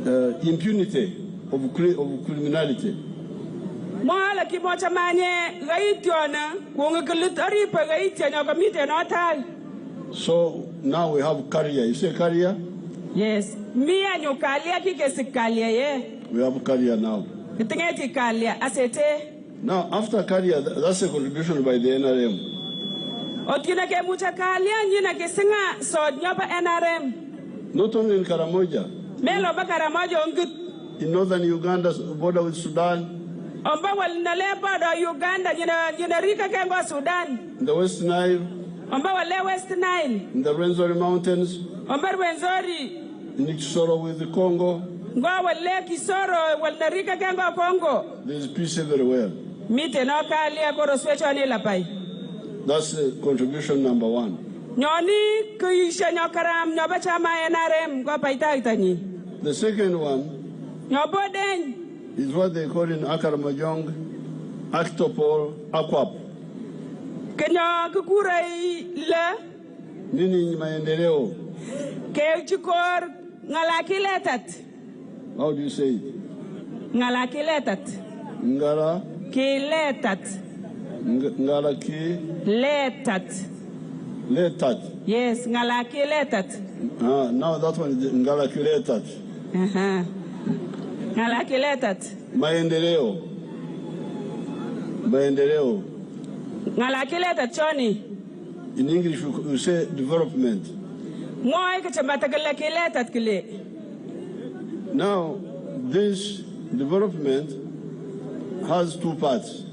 [SPEAKER 7] impunity of criminality.
[SPEAKER 5] Moala ki mocha manye gaitiona kunga kulitari pa gaitiona kamite notal.
[SPEAKER 7] So now we have career. You say career?
[SPEAKER 5] Yes. Mia nyokalia ki kesikalia ye.
[SPEAKER 7] We have career now.
[SPEAKER 5] Kitengeti kalia asete.
[SPEAKER 7] Now after career, that's a contribution by the NRM.
[SPEAKER 5] Otina ke mucha kalia nyina ke singa so nyoba NRM.
[SPEAKER 7] Not only in Karamoja.
[SPEAKER 5] Melo ba Karamoja ongit.
[SPEAKER 7] In northern Uganda, border with Sudan.
[SPEAKER 5] Omba wal nalepa do Uganda nyina rika kengo Sudan.
[SPEAKER 7] In the West Nile.
[SPEAKER 5] Omba wale West Nile.
[SPEAKER 7] In the Rwenzori Mountains.
[SPEAKER 5] Omba Rwenzori.
[SPEAKER 7] In Kisoro with the Congo.
[SPEAKER 5] Ngo wale Kisoro wal narika kengo Congo.
[SPEAKER 7] There is peace everywhere.
[SPEAKER 5] Mite no kalia koro swecho ni lapai.
[SPEAKER 7] That's contribution number one.
[SPEAKER 5] Nyoni kuisha nyokaram nyoba chama NRM go paita itani.
[SPEAKER 7] The second one
[SPEAKER 5] Nyobodeng
[SPEAKER 7] is what they call in Akaramajong, Actopol, Aquap.
[SPEAKER 5] Kenya kukurai le
[SPEAKER 7] Nini maendeleo.
[SPEAKER 5] ke chikor ngalakiletat.
[SPEAKER 7] How do you say it?
[SPEAKER 5] Ngalakiletat.
[SPEAKER 7] Ngara.
[SPEAKER 5] Kiletat.
[SPEAKER 7] Ngara ki.
[SPEAKER 5] Letat.
[SPEAKER 7] Letat.
[SPEAKER 5] Yes, ngalakiletat.
[SPEAKER 7] Now that one is Ngara ki letat.
[SPEAKER 5] Ngalakiletat.
[SPEAKER 7] Maendeleo. Maendeleo.
[SPEAKER 5] Ngalakiletat choni.
[SPEAKER 7] In English you say development.
[SPEAKER 5] Moi ke chambata ngalakiletat kile.
[SPEAKER 7] Now this development has two parts.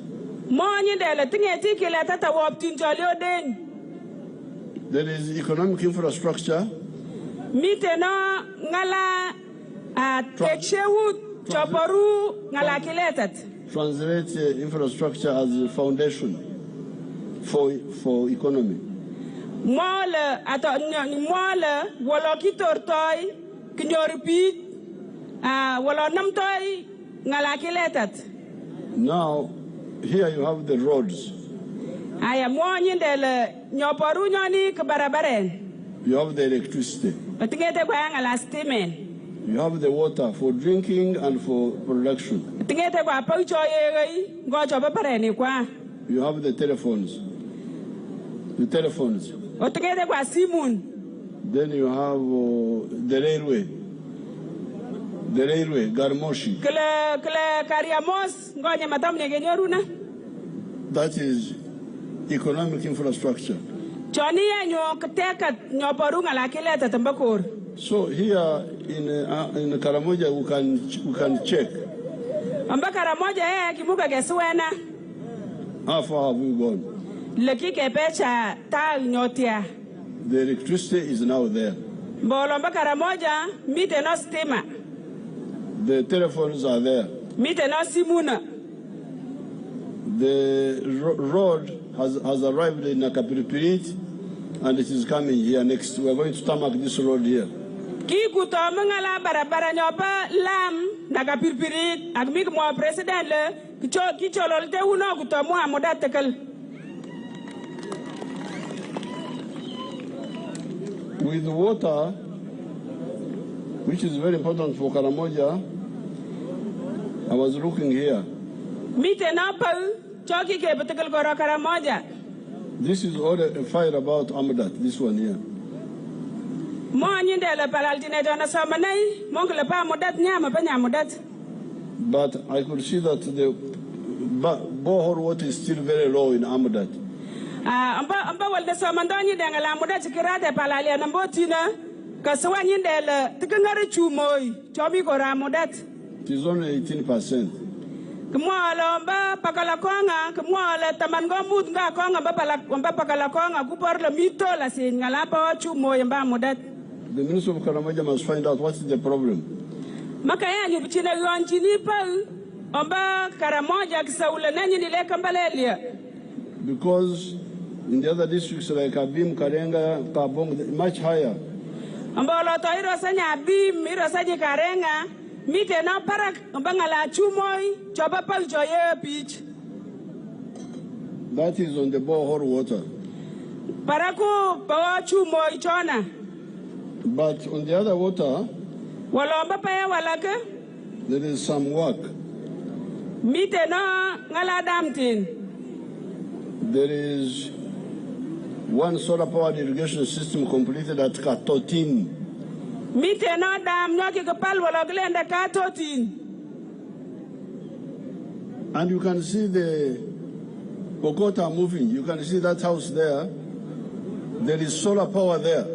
[SPEAKER 5] There
[SPEAKER 7] is economic infrastructure. Translate infrastructure as a foundation for economy. Now, here you have the roads. You have the electricity. You have the water for drinking and for production. You have the telephones. Then you have the railway. The railway, Garmoshi. That is economic infrastructure. So here in Karamoja we can check. How far have we gone? The electricity is now there. The telephones are there. The road has arrived in Nakapiripirit and it is coming here next. We are going to tarmac this road here. With water, which is very important for Karamoja, I was looking here. This is all a file about Amadat, this one here. But I could see that the borehole water is still very low in Amadat. It is only 18%. The Minister of Karamoja must find out what is the problem. Because in the other districts like Abim, Karenga, Kabong, much higher. That is on the borehole water. But on the other water,
[SPEAKER 5] Walomba pa walaka.
[SPEAKER 7] There is some work.
[SPEAKER 5] Mite no ngala damtin.
[SPEAKER 7] There is one solar powered irrigation system completed at Kotido.
[SPEAKER 5] Mite no dam no ki kapal walaglenda Kotido.
[SPEAKER 7] And you can see the Kokota moving. You can see that house there. There is solar power there.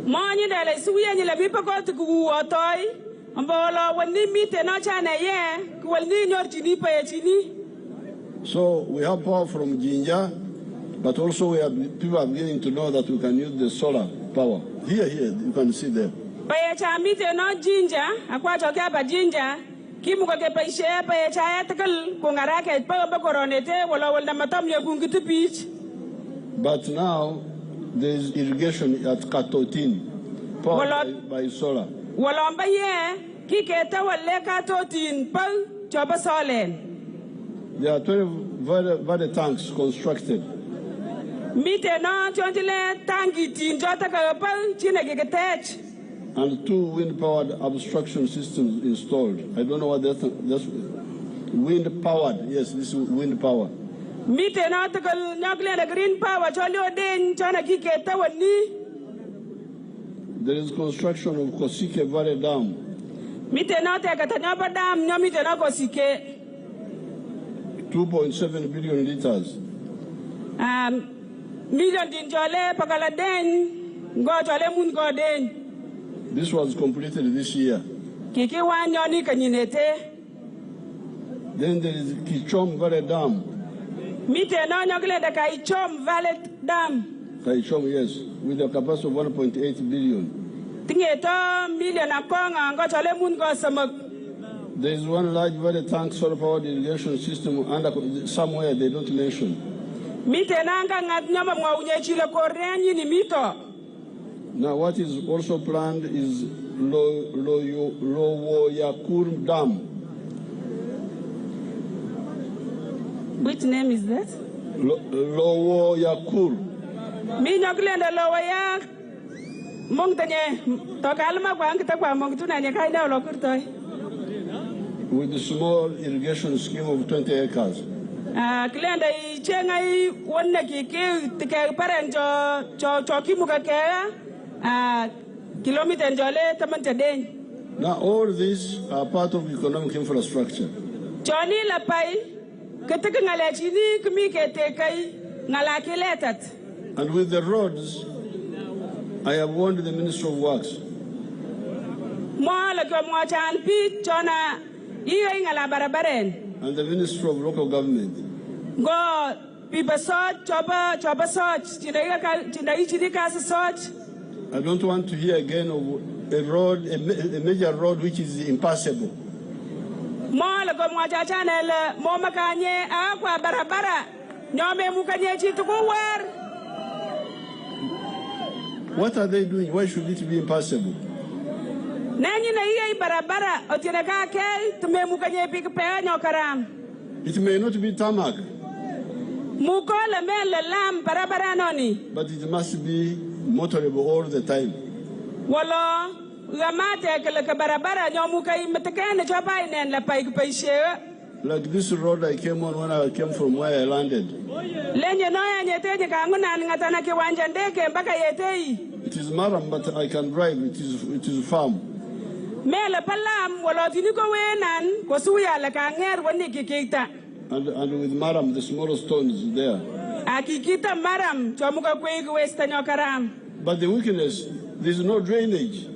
[SPEAKER 5] Money that is we and the people got to go toy. Ambolo when they meet no chana ye, will need your chini pay chini.
[SPEAKER 7] So we have power from Jinja, but also people are beginning to know that we can use the solar power. Here, you can see there.
[SPEAKER 5] Pay cha meet no ginger, aquato capa ginger. Kimuka ke paisha pay cha ethical kungaraka papa coronete, will namatom your gungitu beach.
[SPEAKER 7] But now there is irrigation at Kotido, powered by solar.
[SPEAKER 5] Walomba ye, kiketa wale Kotido, pal, choba solen.
[SPEAKER 7] There are 12 very tanks constructed.
[SPEAKER 5] Mite no chontile tangi tin jota ka pal china gigatech.
[SPEAKER 7] And 2 wind-powered obstruction systems installed. I don't know what that's wind-powered. Yes, this is wind-power.
[SPEAKER 5] Mite no takal nyokle green power cholio den chona kiketa wani.
[SPEAKER 7] There is construction of Kosike Valley Dam.
[SPEAKER 5] Mite no tekata nyoba dam nyomite no Kosike.
[SPEAKER 7] 2.7 billion liters.
[SPEAKER 5] Million din jole pakala den go jole mun go den.
[SPEAKER 7] This was completed this year.
[SPEAKER 5] Kiki wan nyoni kanyinete.
[SPEAKER 7] Then there is Kichom Valley Dam.
[SPEAKER 5] Mite no nyokle da Kaichom Valley Dam.
[SPEAKER 7] Kaichom, yes, with a capacity of 1.8 billion.
[SPEAKER 5] Tingeto million akonga go jole mun go samak.
[SPEAKER 7] There is one large valley tank solar powered irrigation system under somewhere they don't mention.
[SPEAKER 5] Mite nanga ngat nyama mwa unyechile korenyi ni mito.
[SPEAKER 7] Now what is also planned is Lowoyakur Dam.
[SPEAKER 5] Which name is that?
[SPEAKER 7] Lowoyakur.
[SPEAKER 5] Mi nyoklenda Lowoyak. Mong tanye to kalma kwa ngita kwa mong tunanya kaina lokurtoy.
[SPEAKER 7] With a small irrigation scheme of 20 acres.
[SPEAKER 5] Klenda I chenga I wonna kiki tike parenjo choki muka kaya kilometer jole tamante den.
[SPEAKER 7] Now all these are part of economic infrastructure.
[SPEAKER 5] Choni la pai keteke ngala chini kumi kete kai ngala kiletat.
[SPEAKER 7] And with the roads, I have warned the Minister of Works.
[SPEAKER 5] Mo la ko mo chan pi chona iyo ngala barabaren.
[SPEAKER 7] And the Minister of Local Government.
[SPEAKER 5] Go people sort choba sort chindai casa sort.
[SPEAKER 7] I don't want to hear again of a road, a major road which is impassable.
[SPEAKER 5] Mo la ko mo cha channel mo makanye akwa barabara nyome mukanye chitu kuwer.
[SPEAKER 7] What are they doing? Why should it be impassable?
[SPEAKER 5] Nanyi na iya barabara otiraka ke tume mukanye pikpe nyokaram.
[SPEAKER 7] It may not be tarmac.
[SPEAKER 5] Mukola mele lam barabara noni.
[SPEAKER 7] But it must be motorable all the time.
[SPEAKER 5] Walo gamate ke le barabara nyomukai metekane chopai nen la pai paishe.
[SPEAKER 7] Like this road I came on when I came from where I landed.
[SPEAKER 5] Lenye noya nyeteje kanguna ngatana kiwanja ndege mpaka yetei.
[SPEAKER 7] It is Maram, but I can drive. It is farm.
[SPEAKER 5] Mele palam walo tiniko wenan kosuya la kanger wani kikita.
[SPEAKER 7] And with Maram, the small stones there.
[SPEAKER 5] Akikita Maram chomuka kwegi westa nyokaram.
[SPEAKER 7] But the weakness, there is no drainage.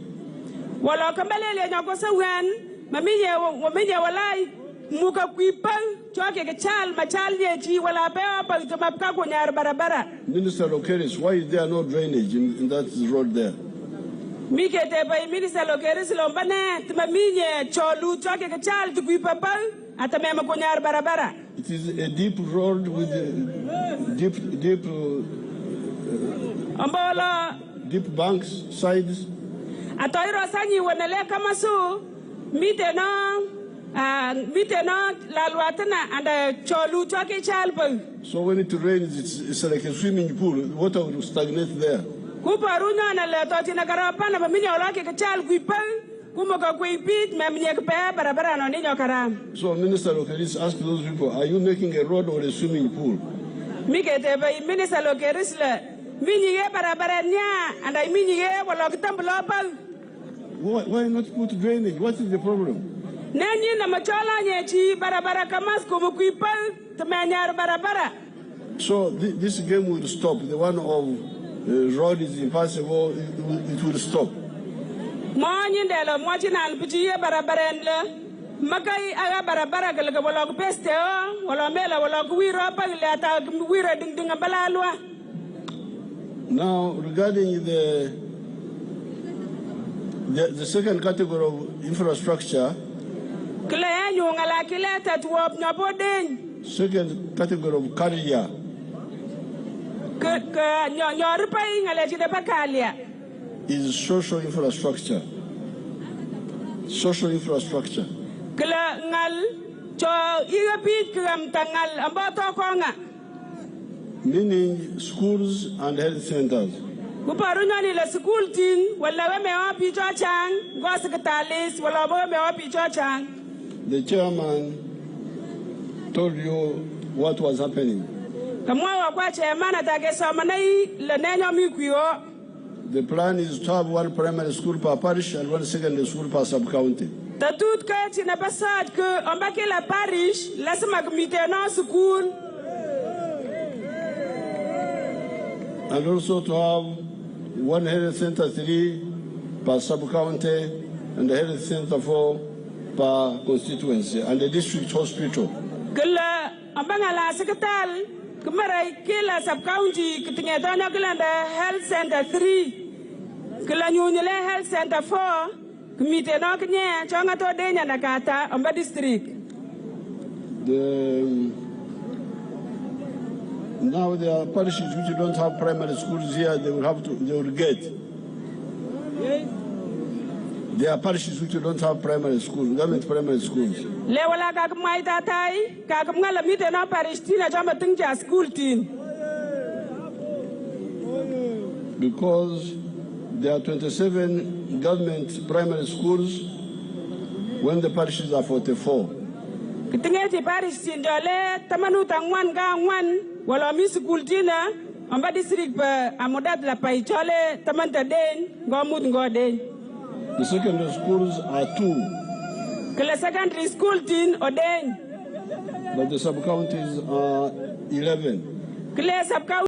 [SPEAKER 5] Walo kamelele nyokosa wan mamiye walai muka kwipal choke ke chal machal yechi wala pewa pa itomapka kunyar barabara.
[SPEAKER 7] Minister Lokeris, why is there no drainage in that road there?
[SPEAKER 5] Mike te by Minister Lokeris lombane tmamiye cholu choke ke chal tukwipapal atamema kunyar barabara.
[SPEAKER 7] It is a deep road with deep banks, sides.
[SPEAKER 5] Atoiro sanyi wanale kamasu mite no lalwatana and cholu choke chalpa.
[SPEAKER 7] So when it rains, it's like a swimming pool. Water will stagnate there.
[SPEAKER 5] Kuparunya na le totina karapana maminya olake ke chal kwipal kumoko kuipit memnyek pe barabara no ninyo karam.
[SPEAKER 7] So Minister Lokeris, ask those people, are you making a road or a swimming pool?
[SPEAKER 5] Mikete be Minister Lokeris le minyige barabara nya and I minyige waloktambulo pa.
[SPEAKER 7] Why not put drainage? What is the problem?
[SPEAKER 5] Nenyi na machola nyechi barabara kamas kumukuipal temanyar barabara.
[SPEAKER 7] So this game will stop. The one of road is impossible, it will stop.
[SPEAKER 5] Monyi ndelo mwachi na alpichiye barabara ndle. Makai aga barabara galga walok peste o wala mela walok wiro pa ile ata wiro ding balalwa.
[SPEAKER 7] Now regarding the second category of infrastructure, second category of career is social infrastructure. Social infrastructure. Meaning schools and health centers.
[SPEAKER 5] The
[SPEAKER 7] chairman told you what was happening. The plan is to have one primary school per parish and one secondary school per sub-county. And also to have one health center 3 per sub-county and a health center 4 per constituency and a district hospital.
[SPEAKER 5] Health center 3 health center 4 district.
[SPEAKER 7] Now there are parishes which don't have primary schools here, they will get. There are parishes which don't have primary schools, government primary schools. Because there are 27 government primary schools when the parishes are 44. The secondary schools are 2.
[SPEAKER 5] Secondary school
[SPEAKER 7] but the sub-counties are 11.